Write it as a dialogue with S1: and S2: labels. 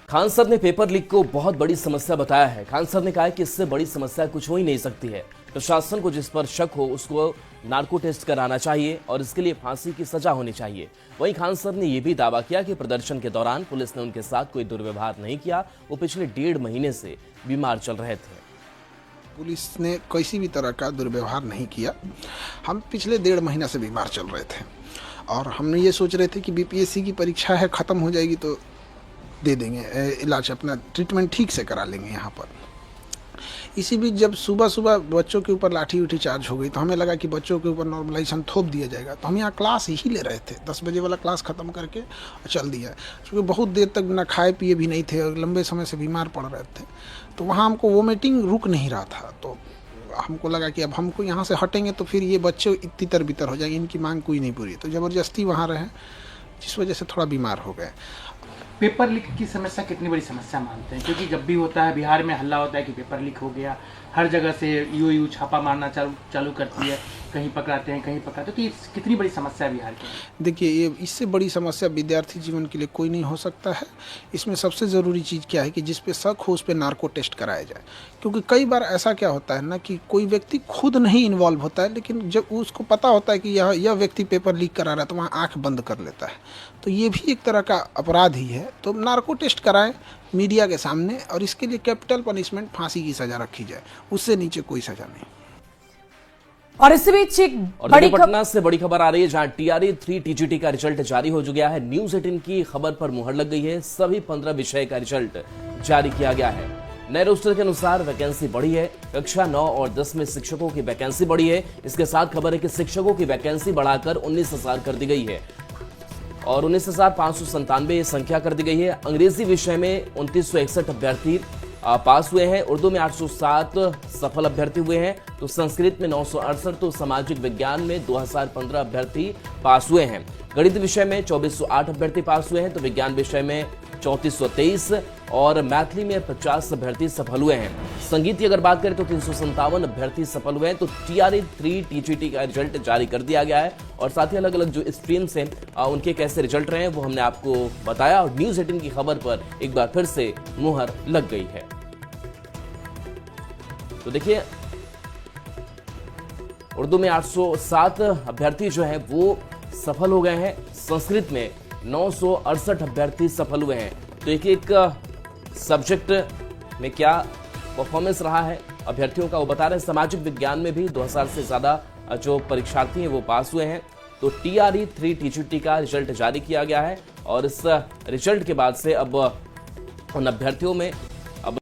S1: Khan sir ने paper leak को बहुत बड़ी समस्या बताया है। खान सर ने कहा है कि इससे बड़ी समस्या कुछ हो ही नहीं सकती है। प्रशासन को जिस पर शक हो उसको नार्को टेस्ट कराना चाहिए और इसके लिए फांसी की सजा होनी चाहिए। वहीं खान सर ने यह भी दावा किया कि प्रदर्शन के दौरान पुलिस ने उनके साथ कोई दुर्व्यवहार नहीं किया। वो पिछले 1.5 महीने से बीमार चल रहे थे।
S2: पुलिस ने किसी भी तरह का दुर्व्यवहार नहीं किया। हम पिछले 1.5 महीना से बीमार चल रहे थे और हम ये सोच रहे थे कि बीपीएससी की परीक्षा है, ख़त्म हो जाएगी तो दे देंगे इलाज, अपना ट्रीटमेंट ठीक से करा लेंगे यहाँ पर। इसी बीच जब सुबह सुबह बच्चों के ऊपर लाठी उठी चार्ज हो गई तो हमें लगा कि बच्चों के ऊपर नॉर्मलाइजेशन थोप दिया जाएगा, तो हम यहाँ क्लास ही ले रहे थे। 10 बजे वाला क्लास ख़त्म करके चल दिया, क्योंकि बहुत देर तक बिना खाए पिए भी नहीं थे और लंबे समय से बीमार पड़ रहे थे। तो वहाँ हमको वोमिटिंग रुक नहीं रहा था, तो हमको लगा कि अब हमको यहाँ से हटेंगे तो फिर ये बच्चे तितर बितर हो जाएंगे, इनकी मांग कोई नहीं पूरी। तो ज़बरदस्ती वहाँ रहे, जिस वजह से थोड़ा बीमार हो गए।
S3: पेपर लीक की समस्या कितनी बड़ी समस्या मानते हैं? क्योंकि जब भी होता है बिहार में हल्ला होता है कि पेपर लीक हो गया, हर जगह से यूयू छापा मारना चालू करती है, कहीं पकड़ाते हैं कहीं पकड़ाते हैं, तो ये कितनी बड़ी समस्या है बिहार की?
S2: देखिए, ये इससे बड़ी समस्या विद्यार्थी जीवन के लिए कोई नहीं हो सकता है। इसमें सबसे ज़रूरी चीज़ क्या है कि जिस पे शक हो उस पे नार्को टेस्ट कराया जाए। क्योंकि कई बार ऐसा क्या होता है ना कि कोई व्यक्ति खुद नहीं इन्वॉल्व होता है, लेकिन जब उसको पता होता है कि यह व्यक्ति पेपर लीक करा रहा है तो वहाँ आँख बंद कर लेता है। तो ये भी एक तरह का अपराध ही है। तो नार्को टेस्ट कराएं मीडिया के सामने, और इसके लिए कैपिटल पनिशमेंट, फांसी की सज़ा रखी जाए, उससे नीचे कोई सज़ा नहीं।
S4: और इसी बीच एक बड़ी
S1: पटना से बड़ी खबर आ रही है, जहां टीआरई 3 टीजीटी का रिजल्ट जारी हो गया है। न्यूज 18 की खबर पर मुहर लग गई है। सभी 15 विषय का रिजल्ट जारी किया गया है। नए रोस्टर के अनुसार वैकेंसी बढ़ी है। कक्षा 9 और 10 में शिक्षकों की वैकेंसी बढ़ी है। इसके साथ खबर है कि शिक्षकों की वैकेंसी बढ़ाकर 19,000 कर दी गई है और 19,597 संख्या कर दी गई है। अंग्रेजी विषय में 2961 अभ्यर्थी पास हुए हैं। उर्दू में 807 सफल अभ्यर्थी हुए हैं, तो संस्कृत में 968, तो सामाजिक विज्ञान में 2015 अभ्यर्थी पास हुए हैं। गणित विषय में 2408 अभ्यर्थी पास हुए हैं, तो विज्ञान विषय में 3423 और मैथिली में 50 अभ्यर्थी सफल हुए हैं। संगीत की अगर बात करें तो 357 अभ्यर्थी सफल हुए हैं। तो टीआरई 3 टीजीटी का रिजल्ट जारी कर दिया गया है और साथ ही अलग अलग जो स्ट्रीम्स हैं उनके कैसे रिजल्ट रहे हैं वो हमने आपको बताया और न्यूज 18 की खबर पर एक बार फिर से मुहर लग गई है। तो देखिए, उर्दू में 807 अभ्यर्थी जो है वो सफल हो गए हैं। संस्कृत में 968 अभ्यर्थी सफल हुए हैं। तो एक सब्जेक्ट में क्या परफॉर्मेंस रहा है अभ्यर्थियों का वो बता रहे हैं। सामाजिक विज्ञान में भी 2000 से ज्यादा जो परीक्षार्थी हैं वो पास हुए हैं। तो टीआरई 3 टीजीटी का रिजल्ट जारी किया गया है और इस रिजल्ट के बाद से अब उन अभ्यर्थियों में